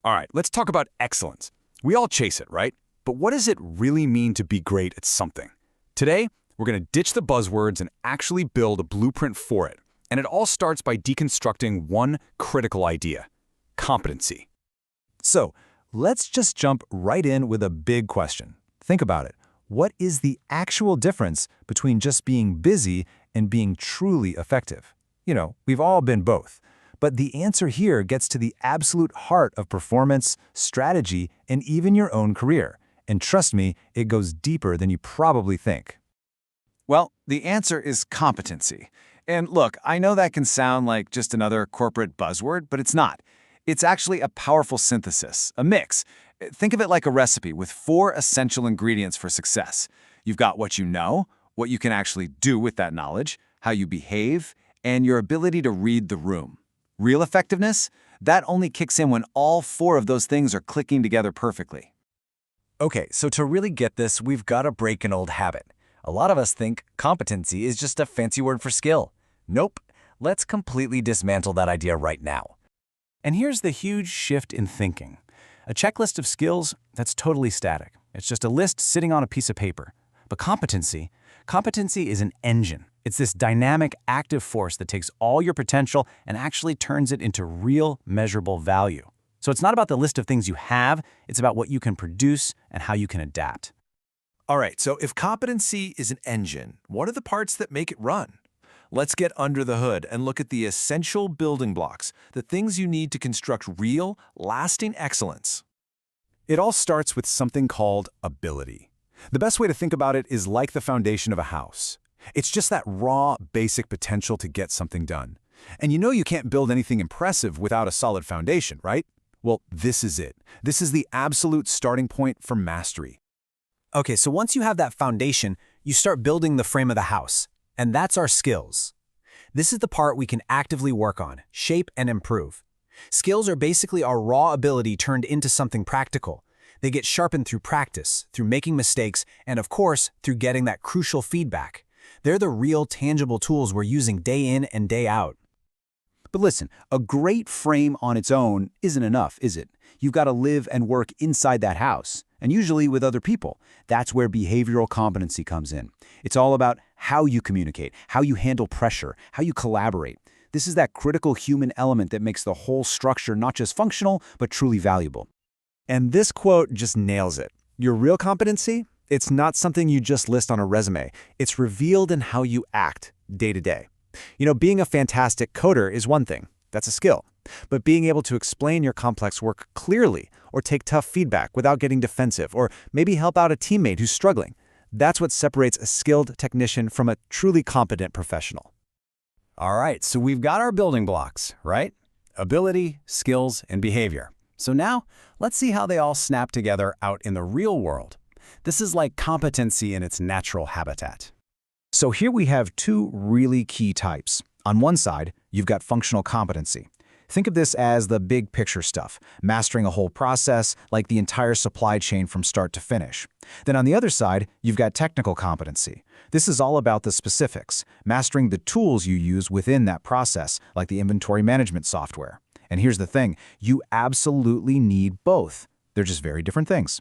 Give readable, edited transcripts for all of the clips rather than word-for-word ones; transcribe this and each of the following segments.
All right, let's talk about excellence. We all chase it, right? But what does it really mean to be great at something? Today, we're going to ditch the buzzwords and actually build a blueprint for it. And it all starts by deconstructing one critical idea: competency. So, let's just jump right in with a big question. Think about it. What is the actual difference between just being busy and being truly effective? We've all been both. But the answer here gets to the absolute heart of performance, strategy, and even your own career. And trust me, it goes deeper than you probably think. Well, the answer is competency. And look, I know that can sound like just another corporate buzzword, but it's not. It's actually a powerful synthesis, a mix. Think of it like a recipe with 4 essential ingredients for success. You've got what you know, what you can actually do with that knowledge, how you behave, and your ability to read the room. Real effectiveness? That only kicks in when all 4 of those things are clicking together perfectly. Okay, so to really get this, we've got to break an old habit. A lot of us think competency is just a fancy word for skill. Nope. Let's completely dismantle that idea right now. And here's the huge shift in thinking. A checklist of skills, that's totally static. It's just a list sitting on a piece of paper. But competency is an engine. It's this dynamic, active force that takes all your potential and actually turns it into real, measurable value. So it's not about the list of things you have, it's about what you can produce and how you can adapt. All right, so if competency is an engine, what are the parts that make it run? Let's get under the hood and look at the essential building blocks, the things you need to construct real, lasting excellence. It all starts with something called ability. The best way to think about it is like the foundation of a house. It's just that raw, basic potential to get something done. And you can't build anything impressive without a solid foundation, right? Well, this is it. This is the absolute starting point for mastery. Okay, so once you have that foundation, you start building the frame of the house. And that's our skills. This is the part we can actively work on, shape, and improve. Skills are basically our raw ability turned into something practical. They get sharpened through practice, through making mistakes, and of course, through getting that crucial feedback. They're the real, tangible tools we're using day in and day out. But listen, a great frame on its own isn't enough, is it? You've got to live and work inside that house, and usually with other people. That's where behavioral competency comes in. It's all about how you communicate, how you handle pressure, how you collaborate. This is that critical human element that makes the whole structure not just functional, but truly valuable. And this quote just nails it. Your real competency? It's not something you just list on a resume. It's revealed in how you act day to day. Being a fantastic coder is one thing. That's a skill. But being able to explain your complex work clearly, or take tough feedback without getting defensive, or maybe help out a teammate who's struggling, that's what separates a skilled technician from a truly competent professional. All right, so we've got our building blocks, right? Ability, skills, and behavior. So now, let's see how they all snap together out in the real world. This is like competency in its natural habitat. So here we have 2 really key types. On one side, you've got functional competency. Think of this as the big picture stuff, mastering a whole process, like the entire supply chain from start to finish. Then on the other side, you've got technical competency. This is all about the specifics, mastering the tools you use within that process, like the inventory management software. And here's the thing, you absolutely need both. They're just very different things.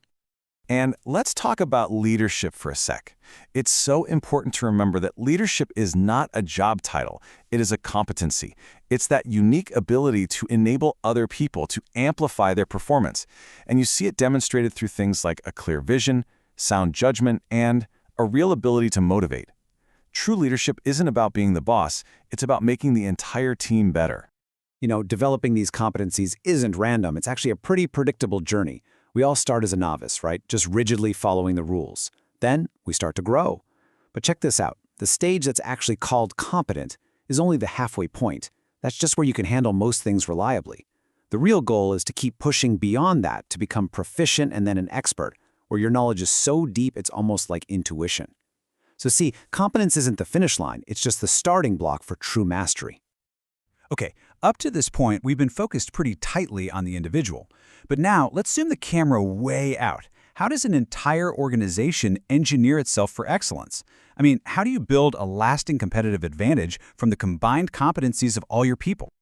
And let's talk about leadership for a sec. It's so important to remember that leadership is not a job title. It is a competency. It's that unique ability to enable other people to amplify their performance. And you see it demonstrated through things like a clear vision, sound judgment, and a real ability to motivate. True leadership isn't about being the boss. It's about making the entire team better. Developing these competencies isn't random. It's actually a pretty predictable journey. We all start as a novice, right? Just rigidly following the rules. Then we start to grow. But check this out. The stage that's actually called competent is only the halfway point. That's just where you can handle most things reliably. The real goal is to keep pushing beyond that to become proficient and then an expert, where your knowledge is so deep it's almost like intuition. So see, competence isn't the finish line. It's just the starting block for true mastery. Okay, up to this point, we've been focused pretty tightly on the individual. But now, let's zoom the camera way out. How does an entire organization engineer itself for excellence? I mean, how do you build a lasting competitive advantage from the combined competencies of all your people?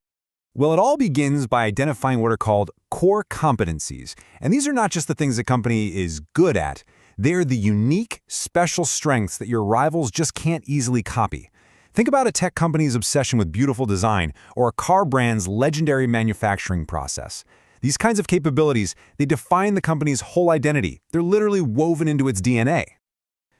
Well, it all begins by identifying what are called core competencies. And these are not just the things a company is good at. They're the unique, special strengths that your rivals just can't easily copy. Think about a tech company's obsession with beautiful design or a car brand's legendary manufacturing process. These kinds of capabilities, they define the company's whole identity. They're literally woven into its DNA.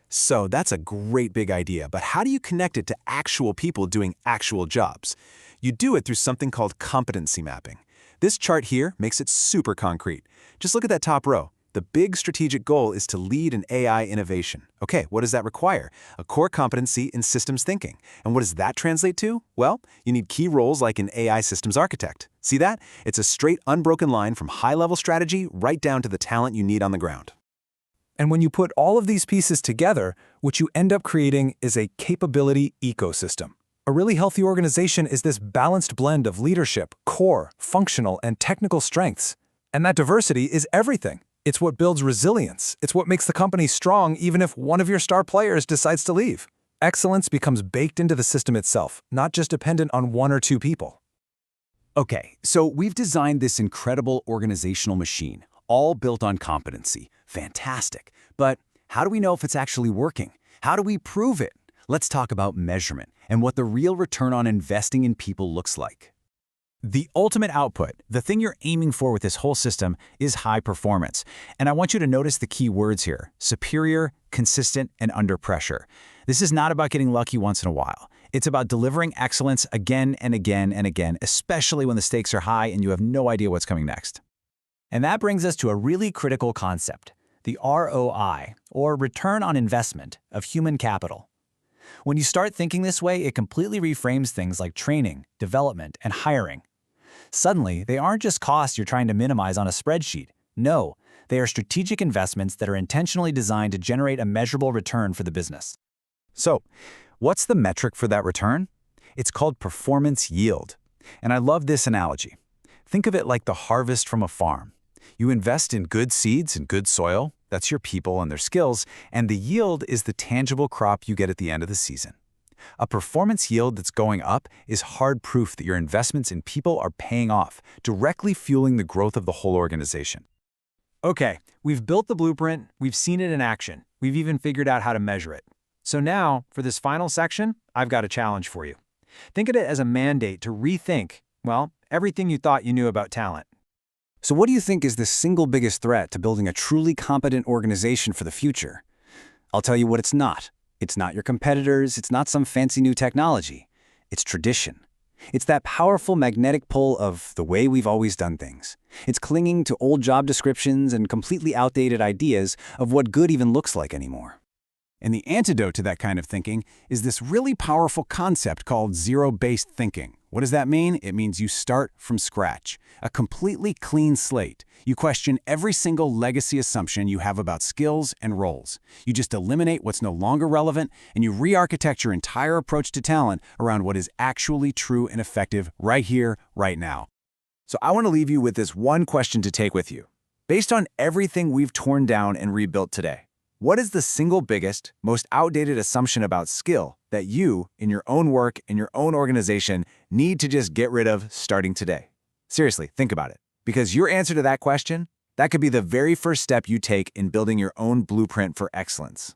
So that's a great big idea, but how do you connect it to actual people doing actual jobs? You do it through something called competency mapping. This chart here makes it super concrete. Just look at that top row. The big strategic goal is to lead in AI innovation. Okay, what does that require? A core competency in systems thinking. And what does that translate to? Well, you need key roles like an AI systems architect. See that? It's a straight, unbroken line from high-level strategy right down to the talent you need on the ground. And when you put all of these pieces together, what you end up creating is a capability ecosystem. A really healthy organization is this balanced blend of leadership, core, functional, and technical strengths. And that diversity is everything. It's what builds resilience. It's what makes the company strong even if one of your star players decides to leave. Excellence becomes baked into the system itself, not just dependent on one or two people. Okay, so we've designed this incredible organizational machine, all built on competency. Fantastic. But how do we know if it's actually working? How do we prove it? Let's talk about measurement and what the real return on investing in people looks like. The ultimate output, the thing you're aiming for with this whole system, is high performance. And I want you to notice the key words here: superior, consistent, and under pressure. This is not about getting lucky once in a while. It's about delivering excellence again and again and again, especially when the stakes are high and you have no idea what's coming next. And that brings us to a really critical concept, the ROI, or return on investment, of human capital. When you start thinking this way, it completely reframes things like training, development, and hiring. Suddenly, they aren't just costs you're trying to minimize on a spreadsheet. No, they are strategic investments that are intentionally designed to generate a measurable return for the business. So, what's the metric for that return? It's called performance yield. And I love this analogy. Think of it like the harvest from a farm. You invest in good seeds and good soil, that's your people and their skills, and the yield is the tangible crop you get at the end of the season. A performance yield that's going up is hard proof that your investments in people are paying off, directly fueling the growth of the whole organization. Okay, we've built the blueprint, we've seen it in action, we've even figured out how to measure it. So now, for this final section, I've got a challenge for you. Think of it as a mandate to rethink, well, everything you thought you knew about talent. So what do you think is the single biggest threat to building a truly competent organization for the future? I'll tell you what it's not. It's not your competitors, it's not some fancy new technology. It's tradition. It's that powerful magnetic pull of the way we've always done things. It's clinging to old job descriptions and completely outdated ideas of what good even looks like anymore. And the antidote to that kind of thinking is this really powerful concept called zero-based thinking. What does that mean? It means you start from scratch, a completely clean slate. You question every single legacy assumption you have about skills and roles. You just eliminate what's no longer relevant, and you re-architect your entire approach to talent around what is actually true and effective right here, right now. So I want to leave you with this one question to take with you. Based on everything we've torn down and rebuilt today, what is the single biggest, most outdated assumption about skill that you, in your own work, in your own organization, need to just get rid of starting today? Seriously, think about it. Because your answer to that question, that could be the very first step you take in building your own blueprint for excellence.